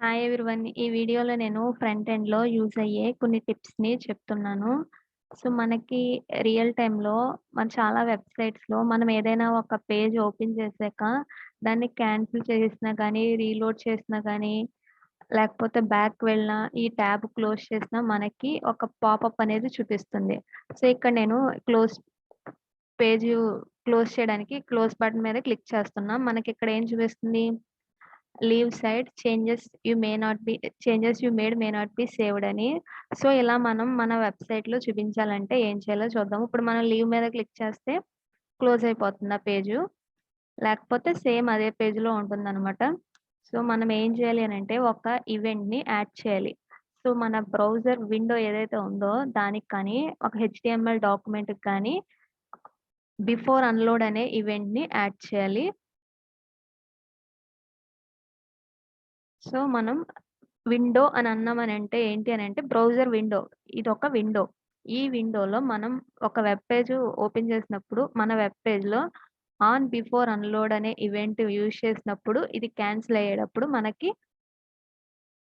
Hi everyone. ఈ వీడియోలో నేను ఫ్రంట్ ఎండ్‌లో యూజ్ అయ్యే కొన్ని టిప్స్‌ని చెప్తున్నాను. సో, మనకి రియల్ టైమ్‌లో చాలా వెబ్‌సైట్స్‌లో మనం ఏదైనా ఒక పేజ్ ఓపెన్ చేశాక దాన్ని క్యాన్సిల్ చేసినా గానీ, రీలోడ్ చేసినా గానీ, లేకపోతే బ్యాక్ వెళ్ళినా, ఈ ట్యాబ్ క్లోజ్ చేసినా మనకి ఒక పాపప్ అనేది చూపిస్తుంది. సో, ఇక్కడ నేను పేజ్ క్లోజ్ చేయడానికి క్లోజ్ బటన్ మీద క్లిక్ చేస్తున్నా. మనకిక్కడ ఏం చూపిస్తుంది? Leave side changes you made may not be saved అని. సో, ఇలా మనం మన వెబ్‌సైట్‌లో చూపించాలంటే ఏం చేయాలో చూద్దాం. ఇప్పుడు మనం లీవ్ మీద క్లిక్ చేస్తే క్లోజ్ అయిపోతుంది ఆ పేజు. లేకపోతే సేమ్ అదే పేజ్‌లో ఉంటుందనమాట. సో, మనం ఏం చేయాలి అనంటే ఒక ఈవెంట్‌ని యాడ్ చేయాలి. సో, మన బ్రౌజర్ విండో ఏదైతే ఉందో దానికి కానీ, ఒక హెచ్‌టీఎంఎల్ డాక్యుమెంట్‌కి కానీ బిఫోర్ అన్‌లోడ్ అనే ఈవెంట్‌ని యాడ్ చేయాలి. సో, మనం విండో అని అన్నామనంటే ఏంటి అనంటే బ్రౌజర్ విండో. ఇదొక విండో. ఈ విండోలో మనం ఒక వెబ్ పేజ్ ఓపెన్ చేసినప్పుడు మన వెబ్ పేజ్‌లో ఆన్ బిఫోర్ అన్‌లోడ్ అనే ఈవెంట్ యూజ్ చేసినప్పుడు ఇది క్యాన్సిల్ అయ్యేటప్పుడు మనకి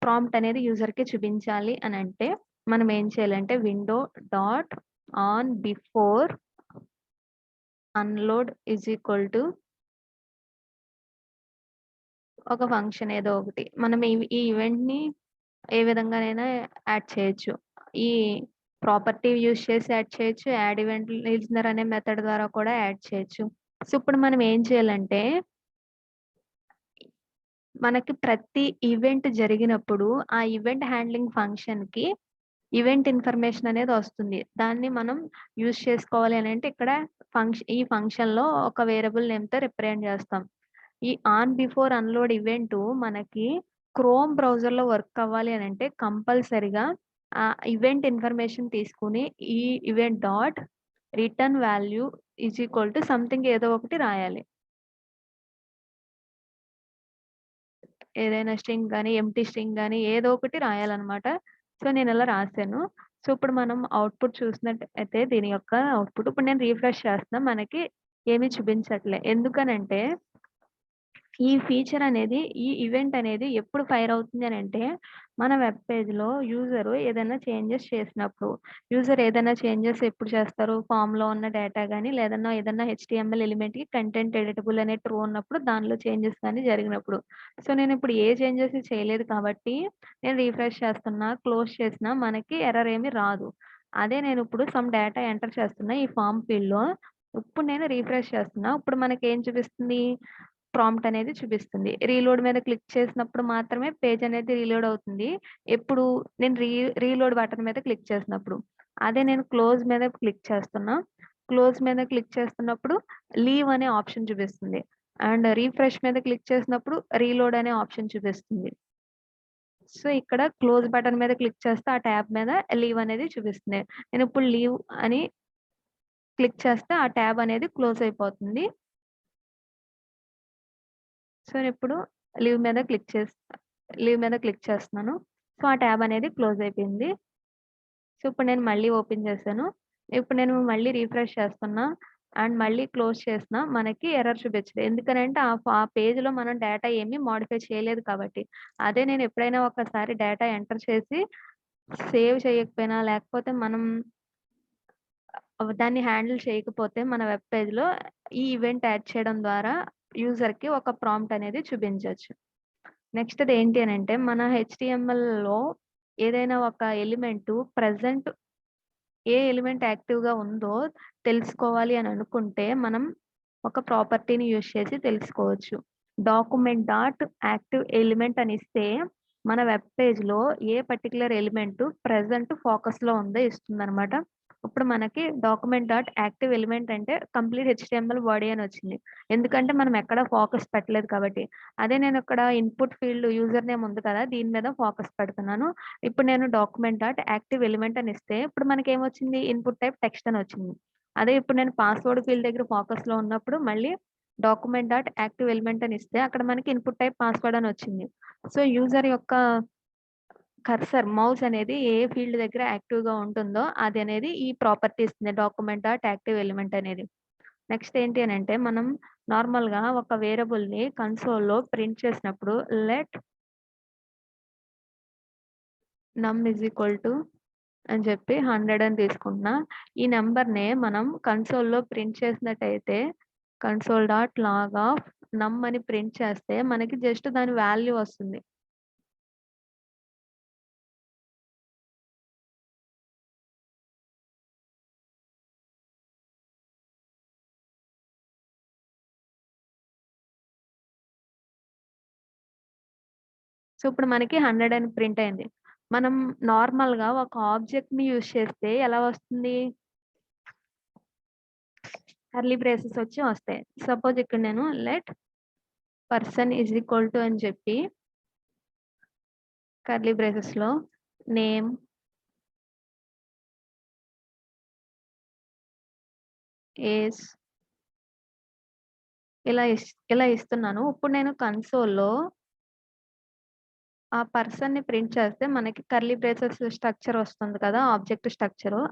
ప్రాంప్ట్ అనేది యూజర్‌కి చూపించాలి అనంటే మనం ఏం చేయాలంటే window dot on before unload is equal to ఒక ఫంక్షన్ ఏదో ఒకటి. మనం ఈ ఈవెంట్‌ని ఏ విధంగానైనా యాడ్ చేయొచ్చు. ఈ ప్రాపర్టీ యూజ్ చేసి యాడ్ చేయొచ్చు. యాడ్ ఈవెంట్ లిజనర్ అనే మెథడ్ ద్వారా కూడా యాడ్ చేయొచ్చు. సో, ఇప్పుడు మనం ఏం చేయాలంటే, మనకి ప్రతి ఈవెంట్ జరిగినప్పుడు ఆ ఈవెంట్ హ్యాండ్లింగ్ ఫంక్షన్‌కి ఈవెంట్ ఇన్ఫర్మేషన్ అనేది వస్తుంది. దాన్ని మనం యూజ్ చేసుకోవాలి అనంటే ఇక్కడ ఈ ఫంక్షన్‌లో ఒక వేరియబుల్ నేమ్‌తో రిప్రజెంట్ చేస్తాం. ఈ ఆన్ బిఫోర్ అన్‌లోడ్ ఈవెంటు మనకి క్రోమ్ బ్రౌజర్‌లో వర్క్ అవ్వాలి అనంటే కంపల్సరీగా ఆ ఈవెంట్ ఇన్ఫర్మేషన్ తీసుకొని ఈ event dot return value is equal to something ఏదో ఒకటి రాయాలి. ఏదైనా స్ట్రింగ్ గాని, ఎంప్టీ స్ట్రింగ్ గాని ఏదో ఒకటి రాయాలన్నమాట. సో, నేనలా రాసాను. సో, ఇప్పుడు మనం అవుట్‌పుట్ చూసినట్టయితే దీని యొక్క అవుట్‌పుట్ ఇప్పుడు నేను రిఫ్రెష్ చేస్తున్నా. మనకి ఏమి చూపించట్లే. ఎందుకనంటే ఈ ఫీచర్ అనేది, ఈ ఈవెంట్ అనేది ఎప్పుడు ఫైర్ అవుతుంది అనంటే, మన వెబ్ పేజ్‌లో యూజరు ఏదైనా చేంజెస్ చేసినప్పుడు. యూజర్ ఏదైనా చేంజెస్ ఎప్పుడు చేస్తారు? ఫార్మ్‌లో ఉన్న డేటా గాని, ఏదన్నా హెచ్‌టీఎంఎల్ ఎలిమెంట్‌కి కంటెంట్ ఎడిటబుల్ అనే ట్రూ ఉన్నప్పుడు, దానిలో చేంజెస్ గాని జరిగినప్పుడు. సో, నేనిప్పుడు ఏ చేంజెస్ చేయలేదు కాబట్టి, నేను రిఫ్రెష్ చేస్తున్నా, క్లోజ్ చేసినా మనకి ఎర్రర్ ఏమి రాదు. అదే నేనిప్పుడు సమ్ డేటా ఎంటర్ చేస్తున్నా ఈ ఫార్మ్ ఫీల్డ్‌లో. ఇప్పుడు నేను రిఫ్రెష్ చేస్తున్నా. ఇప్పుడు మనకేం చూపిస్తుంది? ప్రాంప్ట్ అనేది చూపిస్తుంది. రీలోడ్ మీద క్లిక్ చేసినప్పుడు మాత్రమే పేజ్ అనేది రీలోడ్ అవుతుంది. ఎప్పుడు నేను రీలోడ్ బటన్ మీద క్లిక్ చేసినప్పుడు. అదే నేను క్లోజ్ మీద క్లిక్ చేస్తున్నా. క్లోజ్ మీద క్లిక్ చేస్తున్నప్పుడు లీవ్ అనే ఆప్షన్ చూపిస్తుంది. అండ్ రిఫ్రెష్ మీద క్లిక్ చేసినప్పుడు రీలోడ్ అనే ఆప్షన్ చూపిస్తుంది. సో, ఇక్కడ క్లోజ్ బటన్ మీద క్లిక్ చేస్తే ఆ ట్యాబ్ మీద లీవ్ అనేది చూపిస్తుంది. నేనిప్పుడు లీవ్ అని క్లిక్ చేస్తే ఆ ట్యాబ్ అనేది క్లోజ్ అయిపోతుంది. సో, నేనిప్పుడు లీవ్ మీద లీవ్ మీద క్లిక్ చేస్తున్నాను. సో, ఆ ట్యాబ్ అనేది క్లోజ్ అయిపోయింది. సో, ఇప్పుడు నేను మళ్ళీ ఓపెన్ చేశాను. ఇప్పుడు నేను మళ్ళీ రిఫ్రెష్ చేస్తున్నా అండ్ మళ్ళీ క్లోజ్ చేసినా మనకి ఎర్రర్ చూపించదు. ఎందుకనంటే ఆ పేజ్‌లో మనం డేటా ఏమి మోడిఫై చేయలేదు కాబట్టి. అదే నేను ఎప్పుడైనా ఒకసారి డేటా ఎంటర్ చేసి సేవ్ చేయకపోయినా లేకపోతే మనం దాన్ని హ్యాండిల్ చేయకపోతే మన వెబ్ పేజ్‌లో ఈ ఈవెంట్ యాడ్ చేయడం ద్వారా యూజర్‌కి ఒక ప్రాంప్ట్ అనేది చూపించొచ్చు. నెక్స్ట్‌ది ఏంటి అనంటే, మన హెచ్‌టీఎంఎల్‌లో ఏదైనా ఒక ఎలిమెంటు ప్రెజెంట్ ఏ ఎలిమెంట్ యాక్టివ్‌గా ఉందో తెలుసుకోవాలి అని అనుకుంటే, మనం ఒక ప్రాపర్టీని యూజ్ చేసి తెలుసుకోవచ్చు. డాక్యుమెంట్ డాట్ యాక్టివ్ ఎలిమెంట్ అని ఇస్తే, మన వెబ్ పేజ్‌లో ఏ పర్టిక్యులర్ ఎలిమెంట్ ప్రెజెంట్ ఫోకస్‌లో ఉందో ఇస్తుందనమాట. ఇప్పుడు మనకి డాక్యుమెంట్ డాట్ యాక్టివ్ ఎలిమెంట్ అంటే కంప్లీట్ హెచ్‌టీఎంఎల్ బాడీ అని వచ్చింది. ఎందుకంటే మనం ఎక్కడ ఫోకస్ పెట్టలేదు కాబట్టి. అదే నేను ఇక్కడ ఇన్‌పుట్ ఫీల్డ్ యూజర్ నేమ్ ఉంది కదా! దీని మీద ఫోకస్ పెడుతున్నాను. ఇప్పుడు నేను డాక్యుమెంట్ డాట్ యాక్టివ్ ఎలిమెంట్ అని ఇస్తే ఇప్పుడు మనకేమొచ్చింది? ఇన్‌పుట్ టైప్ టెక్స్ట్ అని వచ్చింది. అదే ఇప్పుడు నేను పాస్వర్డ్ ఫీల్డ్ దగ్గర ఫోకస్‌లో ఉన్నప్పుడు మళ్ళీ డాక్యుమెంట్ డాట్ యాక్టివ్ ఎలిమెంట్ అని ఇస్తే అక్కడ మనకి ఇన్‌పుట్ టైప్ పాస్వర్డ్ అని వచ్చింది. సో, యూజర్ యొక్క కర్సర్ మౌస్ అనేది ఏ ఫీల్డ్ దగ్గర యాక్టివ్‌గా ఉంటుందో అది అనేది ఈ ప్రాపర్టీ ఇస్తుంది. డాక్యుమెంట్ డాట్ యాక్టివ్ ఎలిమెంట్ అనేది. నెక్స్ట్ ఏంటి అనంటే మనం నార్మల్‌గా ఒక వేరియబుల్‌ని కన్సోల్‌లో ప్రింట్ చేసినప్పుడు లెట్ నమ్ ఈజ్ ఈక్వల్ టు అని చెప్పి 100 అని తీసుకుంటున్నా. ఈ నంబర్‌నే మనం కన్సోల్‌లో ప్రింట్ చేసినట్టయితే కన్సోల్ డాట్ లాగ్ ఆఫ్ నమ్ అని ప్రింట్ చేస్తే మనకి జస్ట్ దాని వాల్యూ వస్తుంది. సో, ఇప్పుడు మనకి 100 అని ప్రింట్ అయింది. మనం నార్మల్‌గా ఒక ఆబ్జెక్ట్‌ని యూజ్ చేస్తే ఎలా వస్తుంది? కర్లీ బ్రేసెస్ వచ్చి వస్తాయి. సపోజ్ ఇక్కడ నేను let person is equal to అని చెప్పి కర్లీ బ్రేసెస్‌లో నేమ్ ఏజ్ ఇలా ఇస్తున్నాను. ఇప్పుడు నేను కన్సోల్‌లో ఆ పర్సన్‌ని ప్రింట్ చేస్తే మనకి కర్లీ బ్రేసెస్ స్ట్రక్చర్ వస్తుంది కదా! Object structure.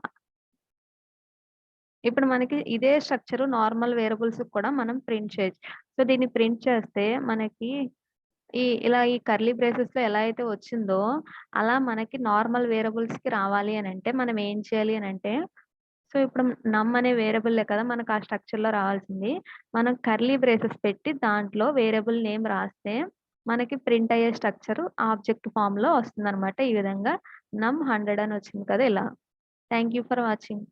ఇప్పుడు మనకి ఇదే స్ట్రక్చర్ నార్మల్ వేరియబుల్స్‌కి కూడా మనం ప్రింట్ చేయొచ్చు. సో, దీన్ని ప్రింట్ చేస్తే మనకి ఈ కర్లీ బ్రేసెస్‌లో ఎలా అయితే వచ్చిందో, అలా మనకి నార్మల్ వేరియబుల్స్‌కి రావాలి అనంటే మనం ఏం చేయాలి అనంటే, సో, ఇప్పుడు నమ్ అనే వేరియబులే కదా! మనకు ఆ స్ట్రక్చర్‌లో రావాల్సింది. మనం కర్లీ బ్రేసెస్ పెట్టి దాంట్లో వేరియబుల్ నేమ్ రాస్తే మనకి ప్రింట్ అయ్యే స్ట్రక్చర్ ఆబ్జెక్ట్ ఫార్మ్‌లో వస్తుందనమాట. ఈ విధంగా నమ్ 100 అని వచ్చింది కదా! ఇలా. Thank you for watching.